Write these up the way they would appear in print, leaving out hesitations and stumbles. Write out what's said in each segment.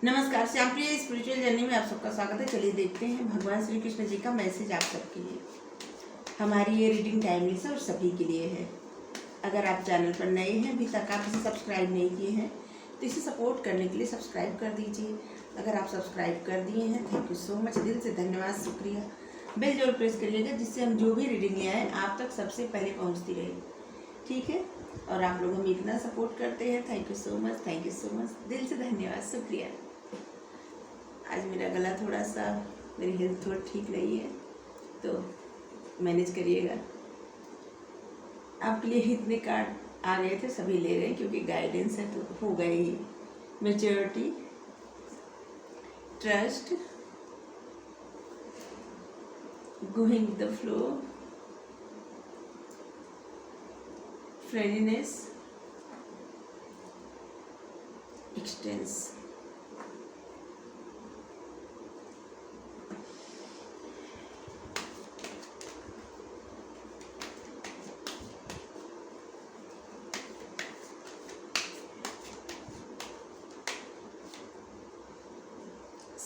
नमस्कार, श्यामप्रिय spiritual journey में आप सबका स्वागत है। चलिए देखते हैं भगवान श्री कृष्ण जी का मैसेज आप सबके लिए। हमारी ये रीडिंग टाइमलेस और सभी के लिए है। अगर आप चैनल पर नए हैं, अभी तक आप इसे सब्सक्राइब नहीं किए हैं, तो इसे सपोर्ट करने के लिए सब्सक्राइब कर दीजिए। अगर आप सब्सक्राइब कर दिए हैं, थैंक यू सो मच, दिल से धन्यवाद, शुक्रिया। बेल जरूर प्रेस करिएगा, जिससे हम जो भी रीडिंग ले आए आप तक सबसे पहले पहुँचती रहे। ठीक है, और आप लोग हमें इतना सपोर्ट करते हैं, thank you so much, thank you so much, दिल से धन्यवाद, शुक्रिया। आज मेरा गला थोड़ा सा, मेरी हेल्थ थोड़ा ठीक नहीं है, तो मैनेज करिएगा। आपके लिए इतने कार्ड आ गए थे, सभी ले रहे हैं क्योंकि गाइडेंस है तो हो गए ही। Maturity, trust, going with the flow, friendliness, एक्सटेंस।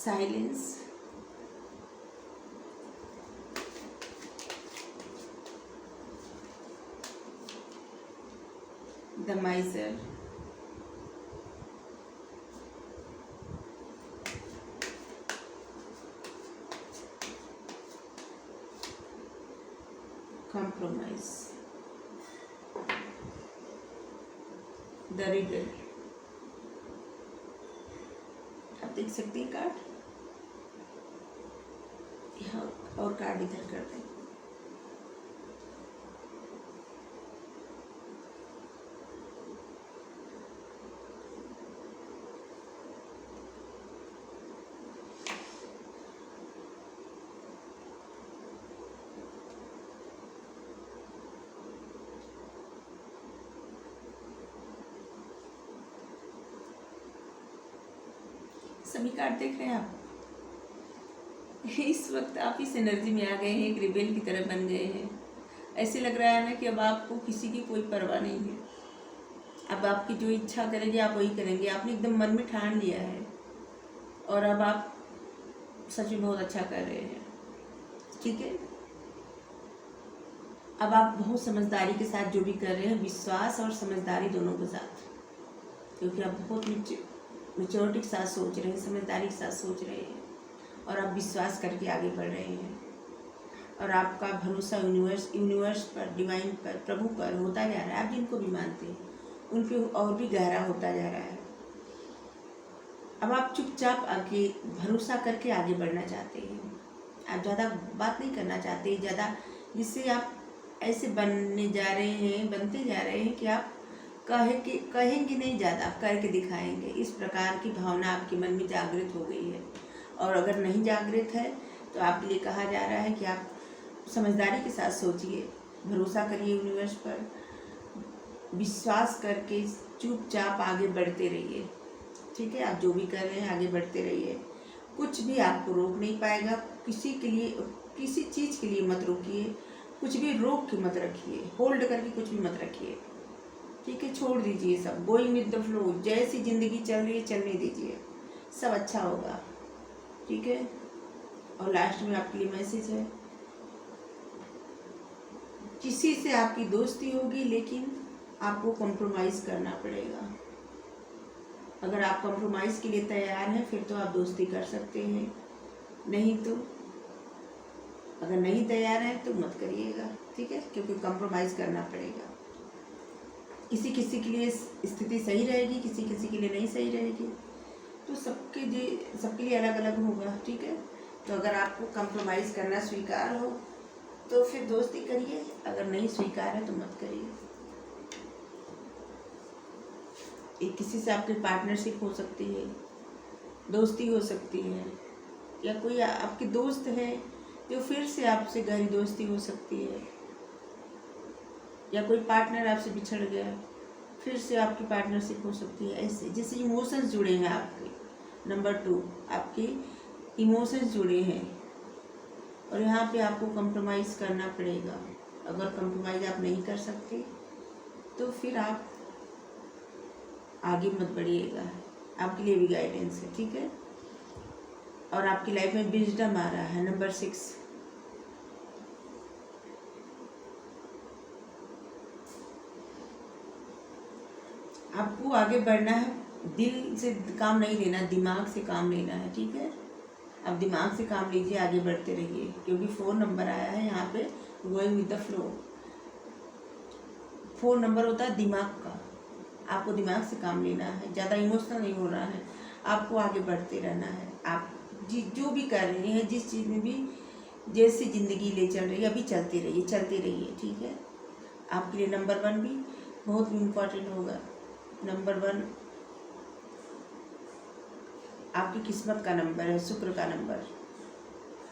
Silence, the miser, compromise, the riddle। आप देख सकते हैं कार्ड, यहाँ और कार्ड इधर कर दें। सभी कार्ड देख रहे हैं आप। इस वक्त आप इस एनर्जी में आ गए हैं, एक रिबेल की तरह बन गए हैं। ऐसे लग रहा है ना कि अब आपको किसी की कोई परवाह नहीं है। अब आपकी जो इच्छा करेंगे आप वही करेंगे। आपने एकदम मन में ठान लिया है और अब आप सच में बहुत अच्छा कर रहे हैं। ठीक है, अब आप बहुत समझदारी के साथ जो भी कर रहे हैं, विश्वास और समझदारी दोनों के साथ, क्योंकि आप बहुत मैच्योरिटी के साथ सोच रहे हैं, समझदारी के साथ सोच रहे हैं और आप विश्वास करके आगे बढ़ रहे हैं। और आपका भरोसा यूनिवर्स पर, डिवाइन पर, प्रभु पर होता जा रहा है। आप जिनको भी मानते हैं उन पर और भी गहरा होता जा रहा है। अब आप चुपचाप आगे भरोसा करके आगे बढ़ना चाहते हैं। आप ज़्यादा बात नहीं करना चाहते, ज़्यादा, जिससे आप ऐसे बनते जा रहे हैं कि आप कहेंगे नहीं, ज़्यादा करके दिखाएंगे। इस प्रकार की भावना आपके मन में जागृत हो गई है। और अगर नहीं जागृत है तो आपके लिए कहा जा रहा है कि आप समझदारी के साथ सोचिए, भरोसा करिए यूनिवर्स पर, विश्वास करके चुपचाप आगे बढ़ते रहिए। ठीक है, आप जो भी कर रहे हैं आगे बढ़ते रहिए। कुछ भी आपको रोक नहीं पाएगा। किसी चीज़ के लिए मत रोकिए, कुछ भी रोक के मत रखिए, होल्ड करके कुछ भी मत रखिए। ठीक है, छोड़ दीजिए सब, गोइंग विद द फ्लो। जैसी ज़िंदगी चल रही है चलने दीजिए, सब अच्छा होगा। ठीक है, और लास्ट में आपके लिए मैसेज है, किसी से आपकी दोस्ती होगी लेकिन आपको कॉम्प्रोमाइज़ करना पड़ेगा। अगर आप कॉम्प्रोमाइज़ के लिए तैयार हैं फिर तो आप दोस्ती कर सकते हैं, नहीं तो अगर नहीं तैयार हैं तो मत करिएगा। ठीक है, क्योंकि कॉम्प्रोमाइज़ करना पड़ेगा। किसी के लिए स्थिति सही रहेगी, किसी के लिए नहीं सही रहेगी, तो सबके लिए अलग अलग होगा। ठीक है, तो अगर आपको कॉम्प्रोमाइज़ करना स्वीकार हो तो फिर दोस्ती करिए, अगर नहीं स्वीकार है तो मत करिए। एक किसी से आपकी पार्टनरशिप हो सकती है, दोस्ती हो सकती है, या कोई आपके दोस्त है जो फिर से आपसे गहरी दोस्ती हो सकती है, या कोई पार्टनर आपसे बिछड़ गया फिर से आपकी पार्टनरशिप हो सकती है। ऐसे जैसे इमोशंस जुड़े हैं आपके। नंबर 2, आपके इमोशंस जुड़े हैं और यहाँ पे आपको कंप्रोमाइज़ करना पड़ेगा। अगर कंप्रोमाइज़ आप नहीं कर सकते तो फिर आप आगे मत बढ़िएगा। आपके लिए भी गाइडेंस है, ठीक है। और आपकी लाइफ में विजडम आ रहा है, नंबर 6। आपको आगे बढ़ना है, दिल से काम नहीं लेना, दिमाग से काम लेना है, ठीक है। अब दिमाग से काम लीजिए, आगे बढ़ते रहिए, क्योंकि 4 नंबर आया है यहाँ पे, going with the flow. 4 number होता है दिमाग का। आपको दिमाग से काम लेना है, ज़्यादा इमोशनल नहीं होना है, आपको आगे बढ़ते रहना है। आप जो भी कर रहे हैं, जिस चीज़ में भी जैसी ज़िंदगी ले चल रही है, अभी चलते रहिए, ठीक है। आपके लिए नंबर 1 भी बहुत इम्पोर्टेंट होगा। नंबर 1 आपकी किस्मत का नंबर है, शुक्र का नंबर।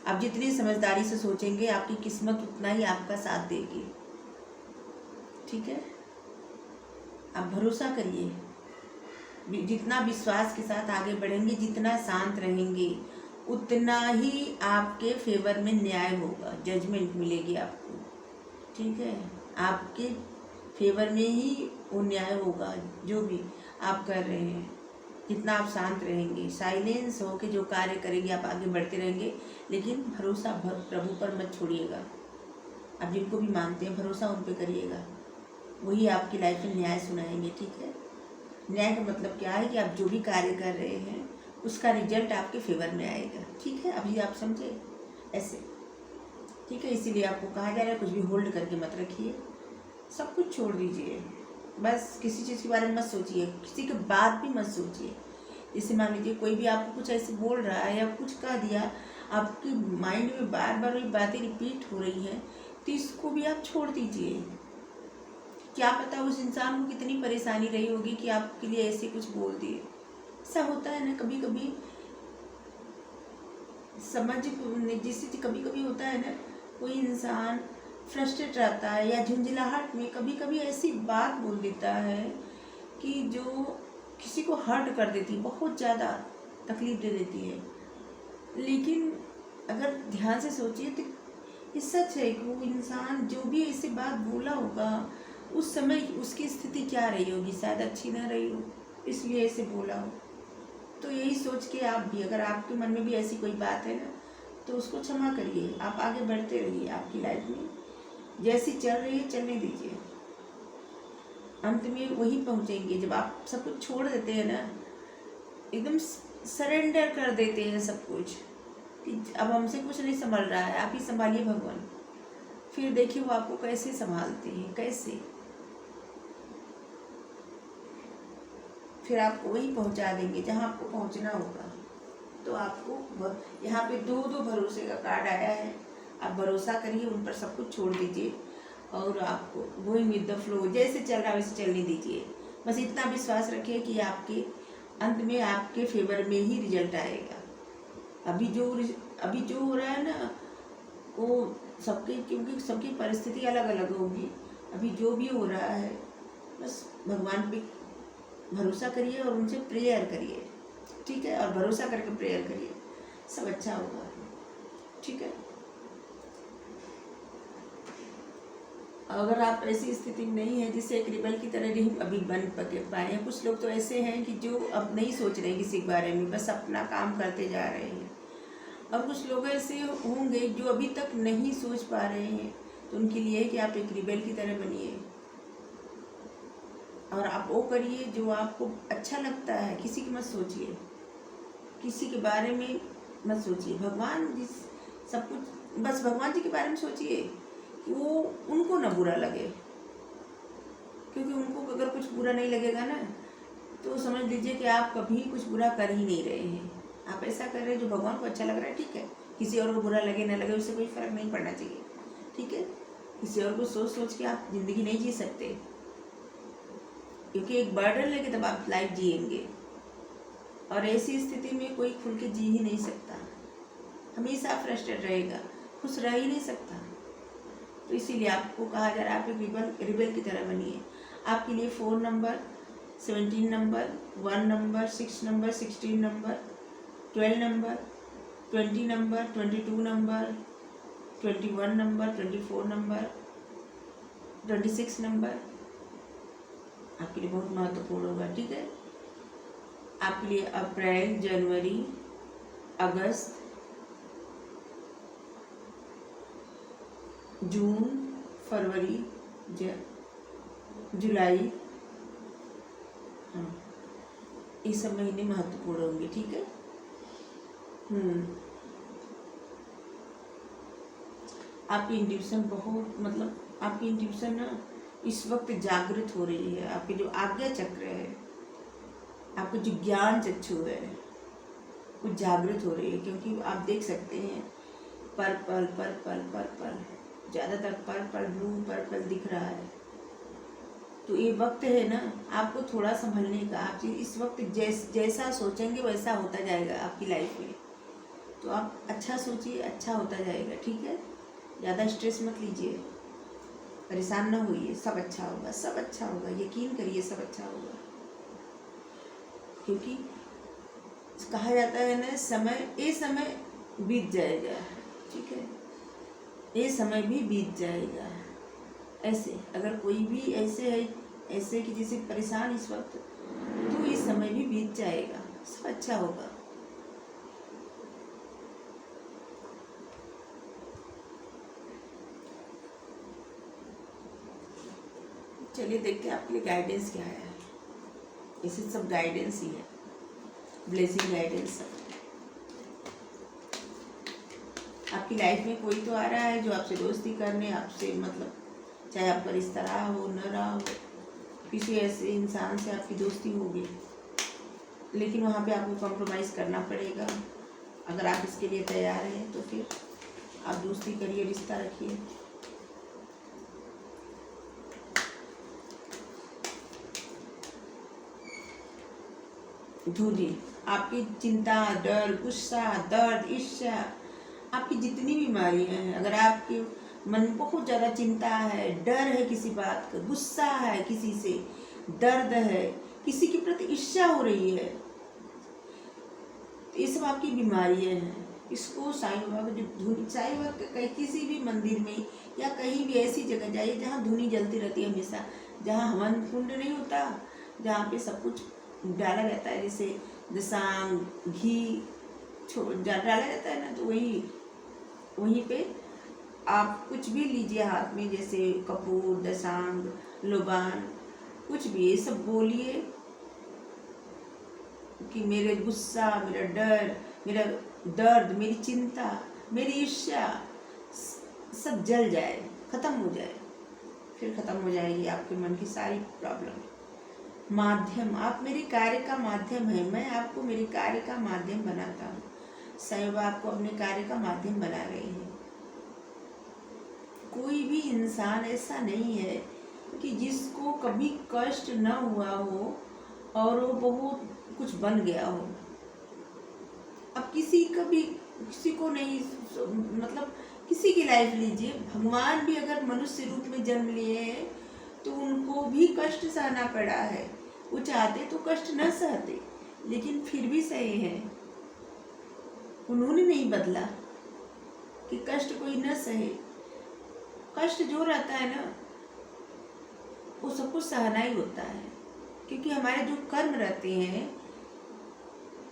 आप जितनी समझदारी से सोचेंगे, आपकी किस्मत उतना ही आपका साथ देगी, ठीक है। आप भरोसा करिए, जितना विश्वास के साथ आगे बढ़ेंगे, जितना शांत रहेंगे, उतना ही आपके फेवर में न्याय होगा, जजमेंट मिलेगी आपको, ठीक है। आपके फेवर में ही वो न्याय होगा, जो भी आप कर रहे हैं। जितना आप शांत रहेंगे, साइलेंस होकर जो कार्य करेंगे, आप आगे बढ़ते रहेंगे, लेकिन भरोसा प्रभु पर मत छोड़िएगा। आप जिनको भी मानते हैं, भरोसा उन पर करिएगा, वही आपकी लाइफ में न्याय सुनाएंगे, ठीक है। न्याय का मतलब क्या है कि आप जो भी कार्य कर रहे हैं, उसका रिजल्ट आपके फेवर में आएगा, ठीक है। अभी आप समझे ऐसे, ठीक है। इसीलिए आपको कहा जा रहा है, कुछ भी होल्ड करके मत रखिए, सब कुछ छोड़ दीजिए। बस किसी चीज़ के बारे में मत सोचिए, किसी की बात भी मत सोचिए। जैसे मान लीजिए कोई भी आपको कुछ ऐसे बोल रहा है या कुछ कह दिया, आपकी माइंड में बार बार वही बातें रिपीट हो रही हैं, तो इसको भी आप छोड़ दीजिए। क्या पता उस इंसान को कितनी परेशानी रही होगी कि आपके लिए ऐसे कुछ बोल दिए। ऐसा होता है ना कभी कभी, जैसे कभी कभी होता है ना, कोई इंसान फ्रस्ट्रेट रहता है या झुंझलाहट में कभी कभी ऐसी बात बोल देता है कि जो किसी को हर्ट कर देती है, बहुत ज़्यादा तकलीफ दे देती है। लेकिन अगर ध्यान से सोचिए तो ये सच है कि वो इंसान जो भी ऐसी बात बोला होगा, उस समय उसकी स्थिति क्या रही होगी, शायद अच्छी ना रही हो, इसलिए ऐसे बोला हो। तो यही सोच के आप भी, अगर आपके मन में भी ऐसी कोई बात है ना, तो उसको क्षमा करिए, आप आगे बढ़ते रहिए। आपकी लाइफ में जैसी चल रही है चलने दीजिए, अंत में वही पहुंचेंगे जब आप सब कुछ छोड़ देते हैं ना, एकदम सरेंडर कर देते हैं सब कुछ, कि अब हमसे कुछ नहीं संभल रहा है, आप ही संभालिए भगवान। फिर देखिए वो आपको कैसे संभालते हैं, कैसे फिर आपको वही पहुंचा देंगे जहां आपको पहुंचना होगा। तो आपको यहाँ पे 2 भरोसे का कार्ड आया है, आप भरोसा करिए, उन पर सब कुछ छोड़ दीजिए, और आपको गोइंग विद द फ्लो, जैसे चल रहा है वैसे चलने दीजिए। बस इतना विश्वास रखिए कि आपके अंत में आपके फेवर में ही रिजल्ट आएगा। अभी जो हो रहा है ना, वो सबके, क्योंकि सबकी परिस्थिति अलग अलग होगी। अभी जो भी हो रहा है, बस भगवान पे भरोसा करिए और उनसे प्रेयर करिए, ठीक है। और भरोसा करके प्रेयर करिए, सब अच्छा होगा, ठीक है। अगर आप ऐसी स्थिति में नहीं है जिससे एक रिबल की तरह नहीं अभी बन पाए हैं, कुछ लोग तो ऐसे हैं कि जो अब नहीं सोच रहे किसी के बारे में, बस अपना काम करते जा रहे हैं। और कुछ लोग ऐसे होंगे जो अभी तक नहीं सोच पा रहे हैं, तो उनके लिए है कि आप एक रिबेल की तरह बनिए और आप वो करिए जो आपको अच्छा लगता है। किसी की मत सोचिए, किसी के बारे में मत सोचिए, भगवान जिस सब कुछ, बस भगवान जी के बारे में सोचिए कि वो उनको ना बुरा लगे, क्योंकि उनको अगर कुछ बुरा नहीं लगेगा ना, तो समझ लीजिए कि आप कभी कुछ बुरा कर ही नहीं रहे हैं। आप ऐसा कर रहे हैं जो भगवान को अच्छा लग रहा है, ठीक है। किसी और को बुरा लगे ना लगे, उससे कोई फर्क नहीं पड़ना चाहिए, ठीक है। किसी और को सोच सोच के आप ज़िंदगी नहीं जी सकते, क्योंकि एक बर्डन लेके तब आप लाइफ जिएंगे, और ऐसी स्थिति में कोई खुल के जी ही नहीं सकता, हमेशा फ्रस्ट्रेट रहेगा, खुश रह ही नहीं सकता। तो इसीलिए आपको कहा जा रहा है आप एक रिबेल की तरह बनिए। आपके लिए 4 number, 17 number, 1 number, 6 number, 16 number, 12 number, 20 number, 22 number, 21 number, 24 number, 26 number आपके लिए बहुत महत्वपूर्ण होगा, ठीक है। आपके लिए अप्रैल, जनवरी, अगस्त, जून, फरवरी, जुलाई, हाँ, ये सब महीने महत्वपूर्ण होंगे। ठीक है। आपकी इंट्यूशन बहुत, मतलब आपकी इंट्यूशन ना इस वक्त जागृत हो रही है। आपके जो आज्ञा चक्र है, आपको जो ज्ञान चक्षु है, वो जागृत हो रही है। क्योंकि आप देख सकते हैं पर्पल पर्पल पर्पल, ज़्यादातर पर्पल, ब्लू पर्पल दिख रहा है। तो ये वक्त है ना आपको थोड़ा संभलने का। आप इस वक्त जैसा सोचेंगे वैसा होता जाएगा आपकी लाइफ में। तो आप अच्छा सोचिए, अच्छा होता जाएगा। ठीक है। ज़्यादा स्ट्रेस मत लीजिए, परेशान ना होइए, सब अच्छा होगा, सब अच्छा होगा, यकीन करिए सब अच्छा होगा। क्योंकि कहा जाता है ना, ये समय बीत जाएगा। ठीक है। ये समय भी बीत जाएगा। ऐसे अगर कोई भी ऐसे है, ऐसे कि जैसे परेशान इस वक्त, तो ये समय भी बीत जाएगा, सब अच्छा होगा। चलिए देखते हैं आपके लिए गाइडेंस क्या है। इसे सब गाइडेंस ही है, ब्लेसिंग गाइडेंस सब। आपकी लाइफ में कोई तो आ रहा है जो आपसे दोस्ती करने, आपसे मतलब चाहे आपका रिश्ता रहा हो न रहा हो, किसी ऐसे इंसान से आपकी दोस्ती होगी, लेकिन वहाँ पे आपको कॉम्प्रोमाइज़ करना पड़ेगा। अगर आप इसके लिए तैयार हैं तो फिर आप दोस्ती करिए, रिश्ता रखिए। धूरी, आपकी चिंता, डर, गुस्सा, दर्द, ईर्ष्या, आपकी जितनी बीमारियां हैं, अगर आपके मन में बहुत ज़्यादा चिंता है, डर है किसी बात का, गुस्सा है किसी से, दर्द है, किसी के प्रति ईर्ष्या हो रही है, तो ये सब आपकी बीमारियां हैं। इसको साईं बाबा जो धुनी, साईं बाबा कहीं किसी भी मंदिर में या कहीं भी ऐसी जगह जाइए जहाँ धुनी जलती रहती है हमेशा, जहाँ हवन कुंड नहीं होता, जहाँ पे सब कुछ डाला रहता है, जैसे दशांग, घी डाला रहता है ना, तो वहीं पे आप कुछ भी लीजिए हाथ में, जैसे कपूर, दशांग, लोबान, कुछ भी, ये सब बोलिए कि मेरे गुस्सा, मेरा डर, मेरा दर्द, मेरी चिंता, मेरी ईर्ष्या सब जल जाए, ख़त्म हो जाए। फिर ख़त्म हो जाएगी आपके मन की सारी प्रॉब्लम। माध्यम, आप मेरे कार्य का माध्यम है, मैं आपको मेरे कार्य का माध्यम बनाता हूँ। साईं बाबा आपको अपने कार्य का माध्यम बना रहे हैं। कोई भी इंसान ऐसा नहीं है कि जिसको कभी कष्ट न हुआ हो और वो बहुत कुछ बन गया हो। अब किसी को नहीं, मतलब किसी की लाइफ लीजिए, भगवान भी अगर मनुष्य रूप में जन्म लिए हैं तो उनको भी कष्ट सहना पड़ा है। वो चाहते तो कष्ट न सहते, लेकिन फिर भी सहे हैं। उन्होंने नहीं बदला कि कष्ट कोई न सहे। कष्ट जो रहता है ना, वो सब कुछ सहना ही होता है, क्योंकि हमारे जो कर्म रहते हैं,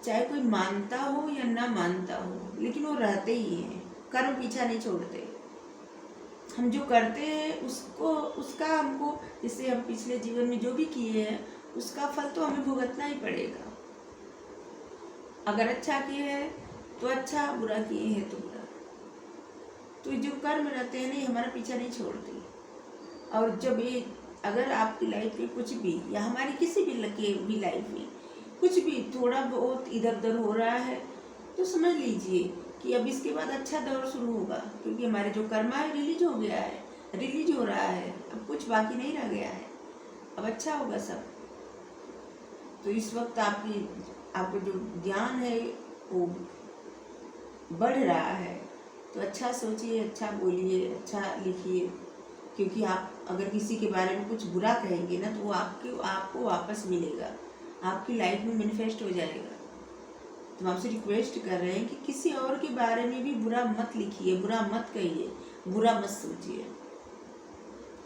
चाहे कोई मानता हो या ना मानता हो, लेकिन वो रहते ही हैं। कर्म पीछा नहीं छोड़ते। हम जो करते हैं उसका हमको, जैसे हम पिछले जीवन में जो भी किए हैं उसका फल तो हमें भुगतना ही पड़ेगा। अगर अच्छा किए हैं तो अच्छा, बुरा किए हैं तो बुरा। तो जो कर्म रहते हैं नहीं, हमारा पीछा नहीं छोड़ते। और जब ये, अगर आपकी लाइफ में कुछ भी, या हमारी किसी भी लाइफ में कुछ भी थोड़ा बहुत इधर उधर हो रहा है, तो समझ लीजिए कि अब इसके बाद अच्छा दौर शुरू होगा, क्योंकि हमारे जो कर्मा है रिलीज हो गया है, रिलीज हो रहा है, अब कुछ बाकी नहीं रह गया है, अब अच्छा होगा सब। तो इस वक्त आपको जो ज्ञान है वो बढ़ रहा है, तो अच्छा सोचिए, अच्छा बोलिए, अच्छा लिखिए, क्योंकि आप अगर किसी के बारे में कुछ बुरा कहेंगे ना, तो वो आपको वापस मिलेगा, आपकी लाइफ में मैनिफेस्ट हो जाएगा। तो हम आपसे रिक्वेस्ट कर रहे हैं कि किसी और के बारे में भी बुरा मत लिखिए, बुरा मत कहिए, बुरा मत सोचिए,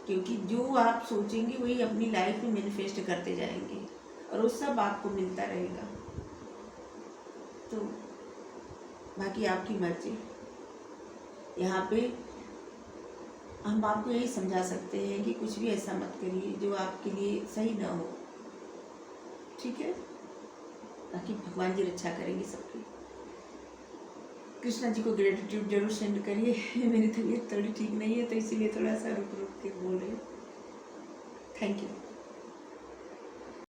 क्योंकि जो आप सोचेंगे वही अपनी लाइफ में मैनिफेस्ट करते जाएंगे और वो सब आपको मिलता रहेगा। तो बाकी आपकी मर्जी। यहाँ पे हम आपको यही समझा सकते हैं कि कुछ भी ऐसा मत करिए जो आपके लिए सही ना हो, ठीक है। बाकी भगवान जी रक्षा करेंगे सबकी। कृष्णा जी को ग्रेटिट्यूड जरूर सेंड करिए। मेरी तबीयत थोड़ी ठीक नहीं है तो इसीलिए थोड़ा सा रुक रुक के बोल रही हूँ। Thank you.